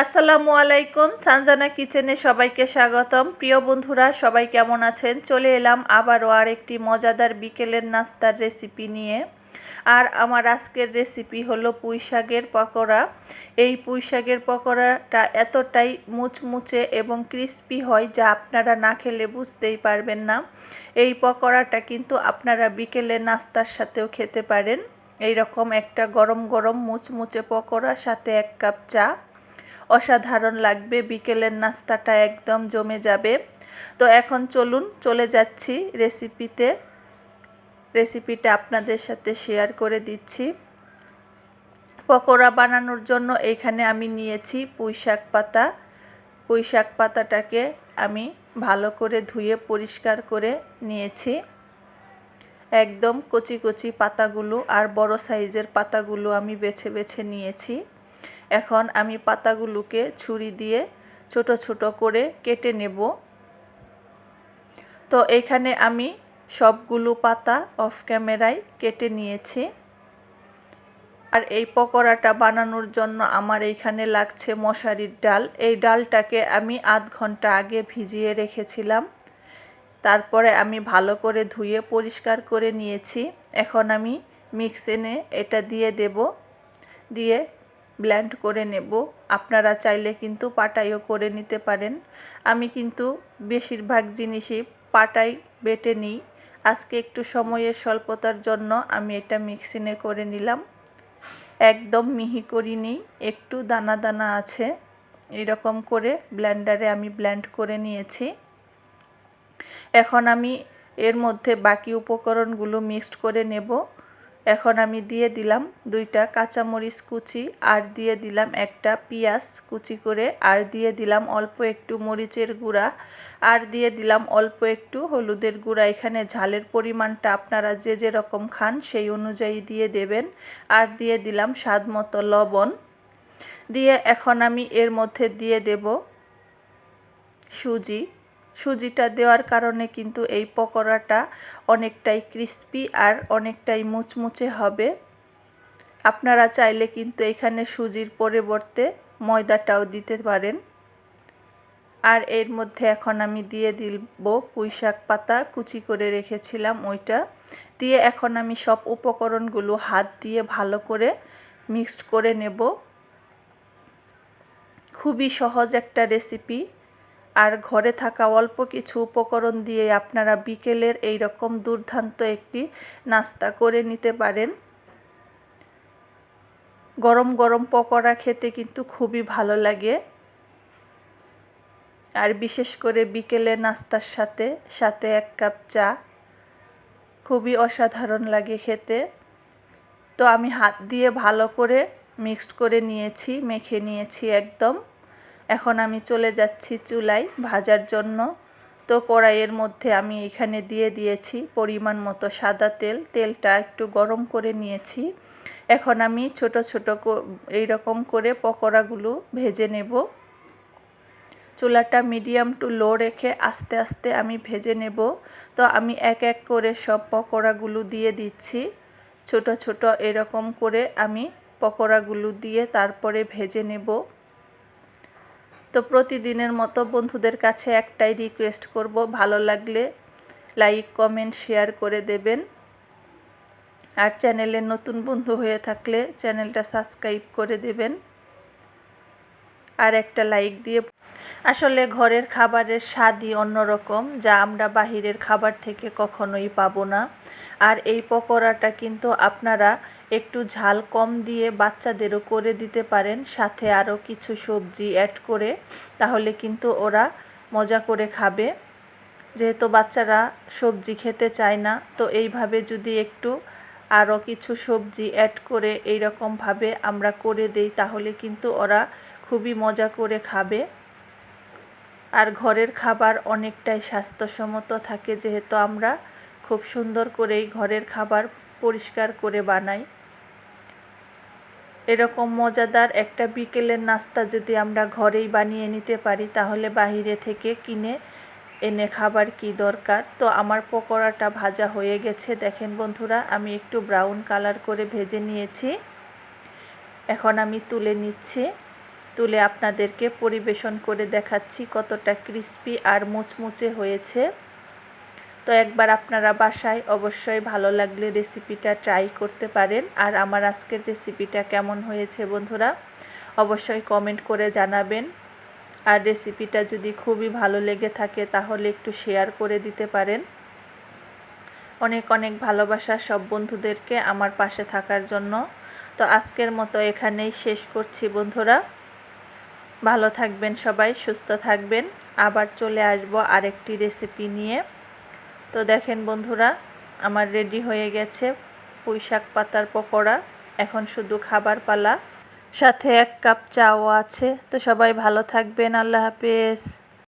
আসসালামু আলাইকুম। সানজানা কিচেনে সবাইকে স্বাগতম। প্রিয় বন্ধুরা, সবাই কেমন আছেন? চলে এলাম আবারও আরেকটি মজাদার বিকেলের নাস্তার রেসিপি নিয়ে। আর আমার আজকের রেসিপি হলো পুঁই শাকের পকোড়া। এই পুঁই শাকের পকোড়াটা এতটাই মুচমুচে এবং ক্রিস্পি হয় যা আপনারা না খেলে বুঝতেই পারবেন না। এই পকোড়াটা কিন্তু আপনারা বিকেলের নাস্তার সাথেও খেতে পারেন। এই রকম একটা গরম গরম মুচমুচে পকোড়ার সাথে 1 কাপ চা, অসাধারণ লাগবে। বিকেলের নাস্তাটা একদম জমে যাবে। তো এখন চলুন চলে যাচ্ছি রেসিপিটা আপনাদের সাথে শেয়ার করে দিচ্ছি। পকোড়া বানানোর জন্য এখানে আমি নিয়েছি পুঁই শাক পাতা। পুঁই শাক পাতাটাকে আমি ভালো করে ধুয়ে পরিষ্কার করে নিয়েছি। একদম কচি কচি পাতাগুলো আর বড় সাইজের পাতাগুলো আমি বেছে বেছে নিয়েছি। এখন আমি পাতাগুলোকে ছুরি দিয়ে ছোট ছোট করে কেটে নেব। তো এখানে আমি সবগুলো পাতা অফ ক্যামেরায় কেটে নিয়েছি। আর এই পকোড়াটা বানানোর জন্য আমার এইখানে লাগছে মশারির ডাল। এই ডালটাকে আমি আধ ঘন্টা আগে ভিজিয়ে রেখেছিলাম। তারপরে আমি ভালো করে ধুয়ে পরিষ্কার করে নিয়েছি। এখন আমি মিক্সিনে এটা দিয়ে দেব, দিয়ে ব্লেন্ড করে নেব। আপনারা চাইলে কিন্তু পাটাইও করে নিতে পারেন। আমি কিন্তু বেশিরভাগ জিনিসই পাটাই বেটে নিই। আজকে একটু সময়ের স্বল্পতার জন্য আমি এটা মিক্সিনে করে নিলাম। একদম মিহি করিনি, একটু দানা দানা আছে। এরকম করে ব্লেন্ডারে আমি ব্লেন্ড করে নিয়েছি। এখন আমি এর মধ্যে বাকি উপকরণগুলো মিক্সড করে নেব। এখন আমি দিয়ে দিলাম 2টা কাঁচামরিচ কুচি, আর দিয়ে দিলাম একটা পেঁয়াজ কুচি করে, আর দিয়ে দিলাম অল্প একটু মরিচের গুঁড়া, আর দিয়ে দিলাম অল্প একটু হলুদের গুঁড়া। এখানে ঝালের পরিমাণটা আপনারা যে যেরকম খান সেই অনুযায়ী দিয়ে দেবেন। আর দিয়ে দিলাম স্বাদ মতো লবণ। দিয়ে এখন আমি এর মধ্যে দিয়ে দেব সুজিটা দেওয়ার কারণে কিন্তু এই পকোড়াটা অনেকটাই ক্রিস্পি আর অনেকটাই মুচমুচে হবে। আপনারা চাইলে কিন্তু এখানে সুজির পরিবর্তে ময়দাটাও দিতে পারেন। আর এর মধ্যে এখন আমি দিয়ে দিব পুঁই শাক পাতা কুচি করে রেখেছিলাম, ওইটা দিয়ে এখন আমি সব উপকরণগুলো হাত দিয়ে ভালো করে মিক্সড করে নেব। খুবই সহজ একটা রেসিপি। আর ঘরে থাকা অল্প কিছু উপকরণ দিয়ে আপনারা বিকেলের এই রকম দুর্দান্ত একটি নাস্তা করে নিতে পারেন। গরম গরম পকোড়া খেতে কিন্তু খুবই ভালো লাগে। আর বিশেষ করে বিকেলে নাস্তার সাথে 1 কাপ চা খুবই অসাধারণ লাগে খেতে। তো আমি হাত দিয়ে ভালো করে মিক্সড করে নিয়েছি, মেখে নিয়েছি একদম। এখন আমি চলে যাচ্ছি চুলায় ভাজার জন্য। তো কড়াইয়ের মধ্যে আমি এখানে দিয়ে দিয়েছি পরিমাণ মতো সাদা তেল। তেলটা একটু গরম করে নিয়েছি। এখন আমি ছোট ছোট এইরকম করে পকোড়াগুলো ভেজে নেব। চুলাটা মিডিয়াম টু লো রেখে আস্তে আস্তে আমি ভেজে নেব। তো আমি এক এক করে সব পকোড়াগুলো দিয়ে দিচ্ছি। ছোট ছোট এরকম করে আমি পকোড়াগুলো দিয়ে তারপরে ভেজে নেব। তো প্রতিদিনের মতো বন্ধুদের কাছে একটাই রিকোয়েস্ট করব, ভালো লাগলে লাইক কমেন্ট শেয়ার করে দেবেন। আর চ্যানেলে নতুন বন্ধু হয়ে থাকলে চ্যানেলটা সাবস্ক্রাইব করে দেবেন আর একটা লাইক দিয়ে। আসলে ঘরের খাবারের স্বাদই অন্যরকম, যা আমরা বাহিরের খাবার থেকে কখনোই পাবো না। আর এই পকোড়াটা কিন্তু আপনারা একটু ঝাল কম দিয়ে বাচ্চাদেরও করে দিতে পারেন, সাথে আরও কিছু সবজি অ্যাড করে, তাহলে কিন্তু ওরা মজা করে খাবে। যেহেতু বাচ্চারা সবজি খেতে চায় না, তো এইভাবে যদি একটু আরও কিছু সবজি অ্যাড করে এইরকমভাবে আমরা করে দেই, তাহলে কিন্তু ওরা খুবই মজা করে খাবে। আর ঘরের খাবার অনেকটাই স্বাস্থ্যসম্মত থাকে, যেহেতু আমরা খুব সুন্দর করেই ঘরের খাবার পরিষ্কার করে বানাই। এরকম মজাদার একটা বিকেলের নাস্তা যদি আমরা ঘরেই বানিয়ে নিতে পারি, তাহলে বাইরে থেকে কিনে এনে খাবার কি দরকার। তো আমার পকোড়াটা ভাজা হয়ে গেছে, দেখেন বন্ধুরা, আমি একটু ব্রাউন কালার করে ভেজে নিয়েছি। এখন আমি তুলে নিচ্ছি। তুলে আপনাদেরকে পরিবেশন করে দেখাচ্ছি কতটা ক্রিস্পি আর মুচমুচে হয়েছে। তো একবার আপনারা বাসায় অবশ্যই ভালো লাগলে রেসিপিটা ট্রাই করতে পারেন। আর আমার আজকের রেসিপিটা কেমন হয়েছে বন্ধুরা অবশ্যই কমেন্ট করে জানাবেন। আর রেসিপিটা যদি খুবই ভালো লেগে থাকে তাহলে একটু শেয়ার করে দিতে পারেন। অনেক অনেক ভালোবাসা সব বন্ধুদেরকে আমার পাশে থাকার জন্য। তো আজকের মতো এখানেই শেষ করছি বন্ধুরা। ভালো থাকবেন সবাই, সুস্থ থাকবেন। আবার চলে আসব আরেকটি রেসিপি নিয়ে। তো দেখেন বন্ধুরা আমার রেডি হয়ে গেছে পুঁইশাক পাতার পকোড়া। এখন শুধু খাবার পালা, সাথে 1 কাপ চাও আছে। তো সবাই ভালো থাকবেন। আল্লাহ হাফেজ।